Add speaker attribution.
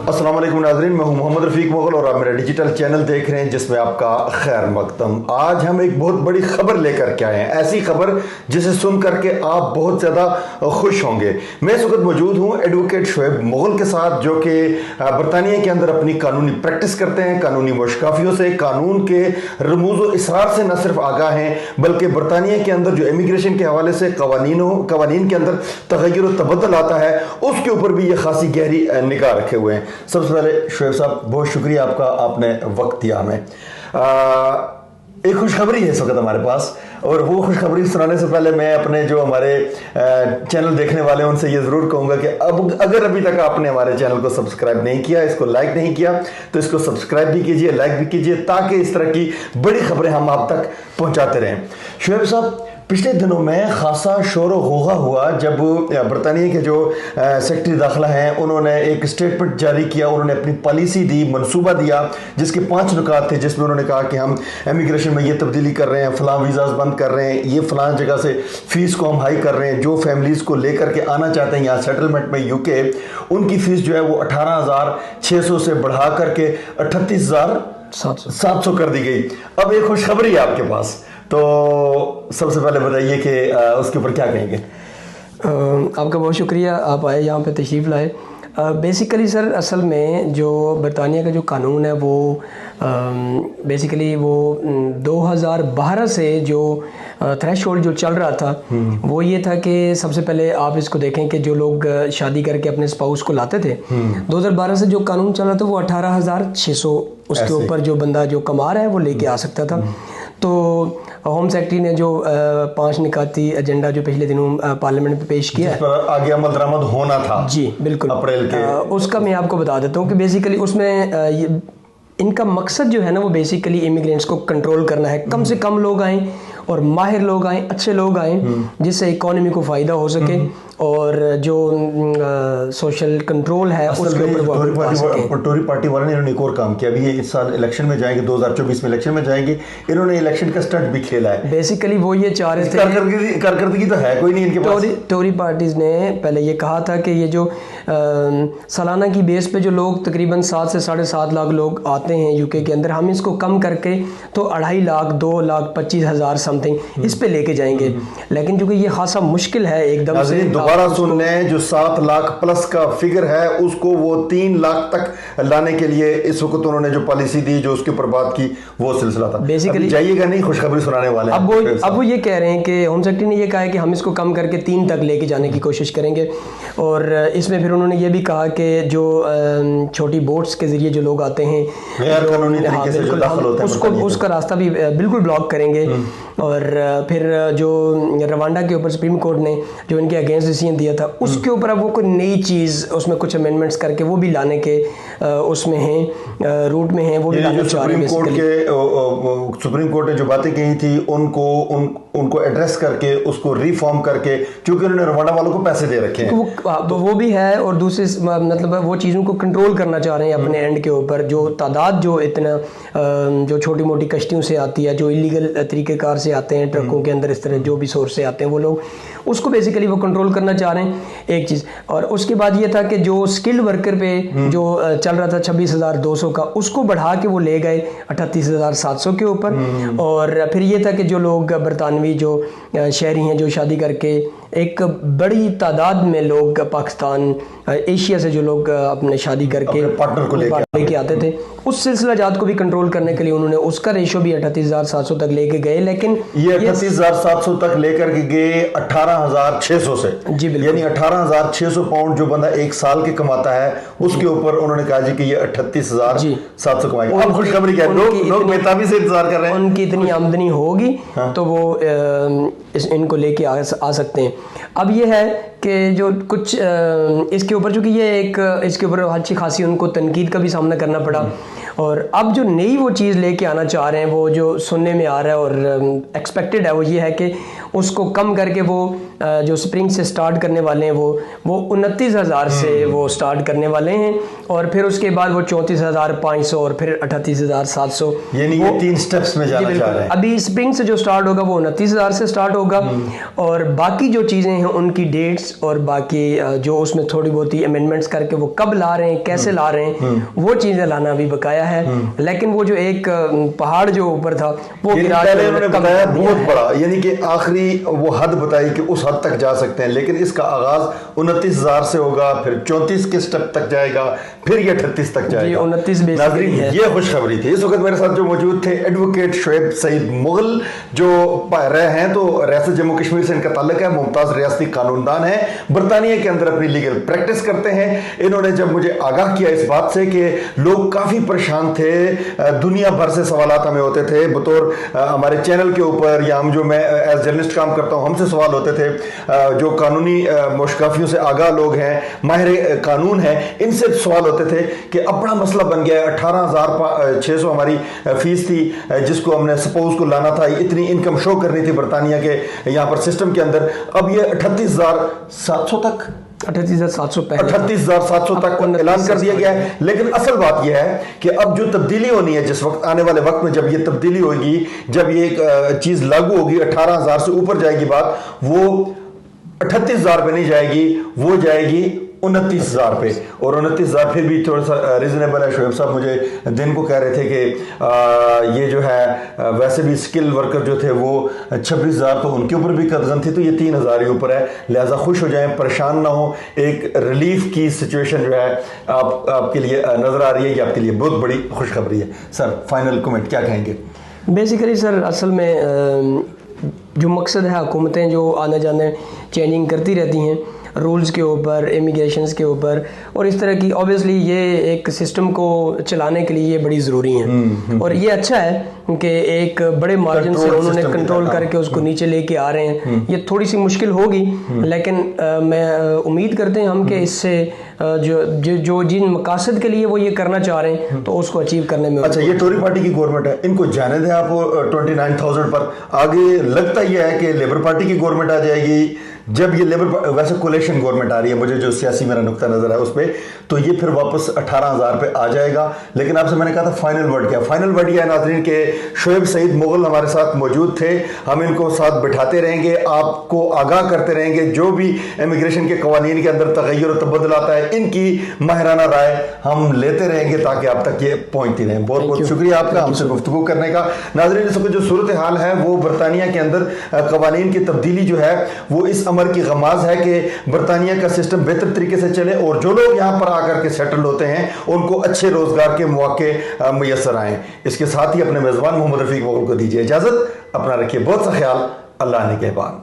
Speaker 1: अस्सलाम वालेकुम नाज़रीन, मैं हूं मोहम्मद रफ़ीक मुग़ल और आप मेरा डिजिटल चैनल देख रहे हैं जिसमें आपका खैर मकदम। आज हम एक बहुत बड़ी खबर लेकर के आए हैं, ऐसी खबर जिसे सुन करके आप बहुत ज़्यादा खुश होंगे। मैं इस वक्त मौजूद हूं एडवोकेट शोएब मुग़ल के साथ, जो कि बरतानिया के अंदर अपनी कानूनी प्रैक्टिस करते हैं, कानूनी मुश्काफियों से, कानून के रमूज़ व इसरार से न सिर्फ आगाह हैं बल्कि बरतानिया के अंदर जो इमिग्रेशन के हवाले से कवानीन के अंदर तग़य्युर व तबद्दुल आता है उसके ऊपर भी ये खासी गहरी निगाह रखे हुए हैं। सबसे पहले शोएब साहब, बहुत शुक्रिया आपका, आपने वक्त दिया हमें। एक खुशखबरी है इस वक्त हमारे पास, और वो खुशखबरी सुनाने से पहले मैं अपने जो हमारे चैनल देखने वाले हैं उनसे ये ज़रूर कहूँगा कि अब अगर अभी तक आपने हमारे चैनल को सब्सक्राइब नहीं किया, इसको लाइक नहीं किया, तो इसको सब्सक्राइब भी कीजिए, लाइक भी कीजिए, ताकि इस तरह की बड़ी खबरें हम आप तक पहुँचाते रहें। शोएब साहब, पिछले दिनों में खासा शोर व होगा हुआ जब बरतानिया के जो सेक्रेटरी दाखिला हैं उन्होंने एक स्टेटमेंट जारी किया, उन्होंने अपनी पॉलिसी दी, मंसूबा दिया, जिसके 5 नुकात थे, जिसमें उन्होंने कहा कि हम इमिग्रेशन में ये तब्दीली कर रहे हैं, फ़लाँ वीज़ाज़ बंद कर रहे हैं, ये फ़लाँ जगह से फ़ीस को हम हाई कर रहे हैं, जो फैमिलीज़ को लेकर के आना चाहते हैं यहाँ सेटलमेंट में यूके, उनकी फ़ीस जो है वो 18,600 से बढ़ा करके 38,700 कर दी गई। अब एक खुशखबरी है आपके पास, तो सबसे पहले बताइए कि उसके ऊपर क्या कहेंगे।
Speaker 2: आपका बहुत शुक्रिया, आप आए यहाँ पे तशरीफ़ लाए। बेसिकली सर, असल में जो बरतानिया का जो कानून है वो बेसिकली वो 2012 से जो थ्रेशोल्ड जो चल रहा था वो ये था कि सबसे पहले आप इसको देखें कि जो लोग शादी करके अपने स्पाउस को लाते थे, 2012 से जो कानून चल रहा था वो 18,600 उसके ऊपर जो बंदा जो कमा रहा है वो लेके आ सकता था। तो होम सेक्रेटरी ने जो 5 निकाती एजेंडा जो पिछले दिनों पार्लियामेंट में पेश किया है,
Speaker 1: आगे अमल दरामद होना था,
Speaker 2: जी बिल्कुल,
Speaker 1: अप्रैल के,
Speaker 2: उसका मैं आपको बता देता हूँ कि बेसिकली उसमें इनका मकसद जो है ना वो बेसिकली इमिग्रेंट्स को कंट्रोल करना है, कम से कम लोग आएँ और माहिर लोग आएँ, अच्छे लोग आएँ, जिससे इकोनॉमी को फ़ायदा हो सके और जो सोशल कंट्रोल है उसके ऊपर।
Speaker 1: टोरी पार्टी वाले ने इन्होंने एक और काम किया, अभी ये इस साल इलेक्शन में जाएंगे, 2024 में इलेक्शन में जाएंगे, इन्होंने इलेक्शन का स्टंट भी खेला है।
Speaker 2: बेसिकली वो ये चाह रहे थे,
Speaker 1: कारकर्दगी तो है कोई नहीं इनके पास।
Speaker 2: टोरी पार्टीज ने पहले ये कहा था कि ये जो सालाना की बेस पे जो लोग तकरीबन 7 से 7.5 लाख लोग आते हैं यूके के अंदर, हम इसको कम करके तो 2.5 लाख 2,25,000 समथिंग इस पे लेके जाएंगे। लेकिन चूंकि ये खासा मुश्किल है एकदम से,
Speaker 1: दोबारा सुनने जो 7 लाख प्लस का फिगर है उसको वो 3 लाख तक लाने के लिए इस वक्त उन्होंने जो पॉलिसी दी, जो उसके ऊपर बात की, वो सिलसिला था।
Speaker 2: बेसिकली
Speaker 1: जाइएगा नहीं, खुशखबरी सुनाने वाले हैं।
Speaker 2: अब वो ये कह रहे हैं कि होम सेक्रेटरी ने ये कहा है कि हम इसको कम करके 3 तक लेके जाने की कोशिश करेंगे। और इसमें फिर उन्होंने ये भी कहा कि जो छोटी बोट्स के जरिए जो लोग आते हैं उसका रास्ता भी बिल्कुल ब्लॉक करेंगे। और फिर जो रवांडा के ऊपर सुप्रीम कोर्ट ने जो इनके अगेंस्ट डिसीजन दिया था उसके ऊपर अब वो कोई नई चीज़ उसमें कुछ अमेंडमेंट्स करके वो भी लाने के उसमें हैं, रूट में हैं, वो भी लाने चाह रहे हैं।
Speaker 1: सुप्रीम कोर्ट ने जो बातें कही थी उनको एड्रेस करके उसको रिफॉर्म करके, क्योंकि उन्होंने रवांडा वालों को पैसे दे रखे हैं,
Speaker 2: वो भी है। और दूसरे मतलब वो चीज़ों को कंट्रोल करना चाह रहे हैं अपने एंड के ऊपर। जो तादाद जो इतना जो छोटी मोटी कश्तियों से आती है, जो इलीगल तरीक़ेकार से आते हैं ट्रकों के अंदर, इस तरह जो भी सोर्स से आते हैं वो लोग, उसको बेसिकली वो कंट्रोल करना चाह रहे हैं, एक चीज़। और उसके बाद ये था कि जो स्किल्ड वर्कर पे जो चल रहा था 26,200 का, उसको बढ़ा के वो ले गए 38,700 के ऊपर। और फिर ये था कि जो लोग बरतानवी जो शहरी हैं जो शादी करके, एक बड़ी तादाद में लोग पाकिस्तान एशिया से जो लोग अपने शादी करके
Speaker 1: पार्टनर को लेके
Speaker 2: आते थे, उस सिलसिला जात को भी कंट्रोल करने के लिए उन्होंने उसका रेशो भी 38,700 तक लेके गए। लेकिन
Speaker 1: ये 38,700 तक लेकर के गए 18,600 से,
Speaker 2: जी बिल्कुल,
Speaker 1: यानी 18,600 पाउंड जो बंदा एक साल के कमाता है उसके ऊपर उन्होंने कहा जी कि ये 38,700 कमाएगा। अब खुशखबरी क्या है, लोग बेताबी से इंतजार कर रहे हैं,
Speaker 2: उनकी इतनी आमदनी होगी तो वो इनको लेके आ सकते हैं। अब ये है कि जो कुछ इसके ऊपर, चूँकि ये एक इसके ऊपर अच्छी खासी उनको तनकीद का भी सामना करना पड़ा। और अब जो नई वो चीज़ लेके आना चाह रहे हैं, वो जो सुनने में आ रहा है और एक्सपेक्टेड है, वो ये है कि उसको कम करके वो जो स्प्रिंग से स्टार्ट करने वाले हैं वो 29,000 से वो स्टार्ट करने वाले हैं, और फिर उसके बाद वो 34,500 और फिर 38,700,
Speaker 1: यानी ये 3 स्टेप्स में जाना चाह रहे हैं।
Speaker 2: अभी स्प्रिंग से जो स्टार्ट होगा वो 29,000 से स्टार्ट होगा, और बाकी जो चीज़ें हैं उनकी डेट्स और बाकी जो उसमें थोड़ी बहुत ही अमेंडमेंट्स करके वो कब ला रहे हैं, कैसे ला रहे हैं, वो चीज़ें लाना भी बकाया है। लेकिन वो जो एक पहाड़ जो ऊपर था वो
Speaker 1: पहले उन्होंने बताया बहुत बड़ा, यानी कि आखिरी वो हद बताई कि उस हद तक जा सकते हैं, लेकिन इसका आगाज 29,000 से होगा, फिर 34 के स्टेप तक जाएगा, फिर ये 38 तक जाएगा।
Speaker 2: 29
Speaker 1: नाज़रीन, ये खुशखबरी थी। इस वक्त मेरे साथ जो मौजूद थे एडवोकेट शोएब सईद मुगल, जो रहे हैं तो रियासत जम्मू कश्मीर से इनका ताल्लुक है, मुमताज रियासती कानूनदान है, बरतानिया के अंदर अपनी लीगल प्रैक्टिस करते हैं। इन्होंने जब मुझे आगाह किया इस बात से कि लोग काफ़ी परेशान थे, दुनिया भर से सवालात हमें होते थे बतौर हमारे चैनल के ऊपर, या हम जो मैं एज जर्नलिस्ट काम करता हूँ हमसे सवाल होते थे, जो कानूनी मुश्किलात से आगाह लोग हैं, माहिर कानून हैं, इनसे सवाल होते थे कि अपना मसला बन गया है। 18,600 हमारी फीस थी जिसको हमने सपोज को लाना था, इतनी इनकम शो करनी थी बरतानिया के यहाँ पर सिस्टम के अंदर, अब ये 38,700 तक 38,700 तक ऐलान कर दिया गया है। लेकिन असल बात यह है कि अब जो तब्दीली होनी है, जिस वक्त आने वाले वक्त में जब ये तब्दीली होगी, जब ये चीज लागू होगी, 18,000 से ऊपर जाएगी बात, वो 38,000 पे नहीं जाएगी, वो जाएगी 29,000 पे। और 29,000 फिर भी थोड़ा सा रीजनेबल है। शोएब साहब मुझे दिन को कह रहे थे कि ये जो है वैसे भी स्किल वर्कर जो थे वो 26,000 तो उनके ऊपर भी कदगन थी, तो ये 3,000 ही ऊपर है। लिहाजा खुश हो जाएं, परेशान ना हो, एक रिलीफ की सिचुएशन जो है आपके लिए नजर आ रही है, ये आपके लिए बहुत बड़ी खुशखबरी है। सर, फाइनल कमेंट क्या कहेंगे?
Speaker 2: बेसिकली सर, असल में जो मकसद है, हुकूमतें जो आने जाने चेंजिंग करती रहती हैं रूल्स के ऊपर, इमिग्रेशंस के ऊपर, और इस तरह की ऑब्वियसली ये एक सिस्टम को चलाने के लिए ये बड़ी ज़रूरी हैं। और ये अच्छा है कि एक बड़े मार्जिन से उन्होंने कंट्रोल करके उसको नीचे लेके आ रहे हैं। ये थोड़ी सी मुश्किल होगी, लेकिन मैं उम्मीद करते हैं हम कि इससे जो जिन मकासद के लिए वो ये करना चाह रहे हैं तो उसको अचीव करने में।
Speaker 1: अच्छा, ये टोरी पार्टी की गवर्नमेंट है, इनको जाने दें आप 29,000 पर। आगे लगता यह है कि लेबर पार्टी की गवर्नमेंट आ जाएगी, जब ये लेबर वैसे कोलेशन गवर्नमेंट आ रही है, मुझे जो सियासी मेरा नुक्ता नजर है उस पर, तो ये फिर वापस 18,000 पे आ जाएगा। लेकिन आपसे मैंने कहा था फाइनल वर्ड क्या? फाइनल वर्ड यह है नाज़रीन के शोएब सईद मुगल हमारे साथ मौजूद थे, हम इनको साथ बिठाते रहेंगे, आपको आगाह करते रहेंगे, जो भी इमिग्रेशन के कवानीन के अंदर तगय्युर और तब्दुल आता है, इनकी माहिराना राय हम लेते रहेंगे ताकि आप तक ये पहुंचती रहे। बहुत बहुत शुक्रिया आपका हमसे गुफ्तगू करने का। नाज़रीन, इस वक्त जो सूरत हाल है वो बरतानिया के अंदर कवानीन की तब्दीली जो है वो इस अमर की गमाज है कि बरतानिया का सिस्टम बेहतर तरीके से चले और जो लोग यहाँ पर आकर के सेटल होते हैं उनको अच्छे रोजगार के मौके मुयसर आए। इसके साथ ही अपने मेजबान मोहम्मद रफीक मुगल को दीजिए इजाजत। अपना रखिए बहुत सा ख्याल। अल्लाह ने के बाद।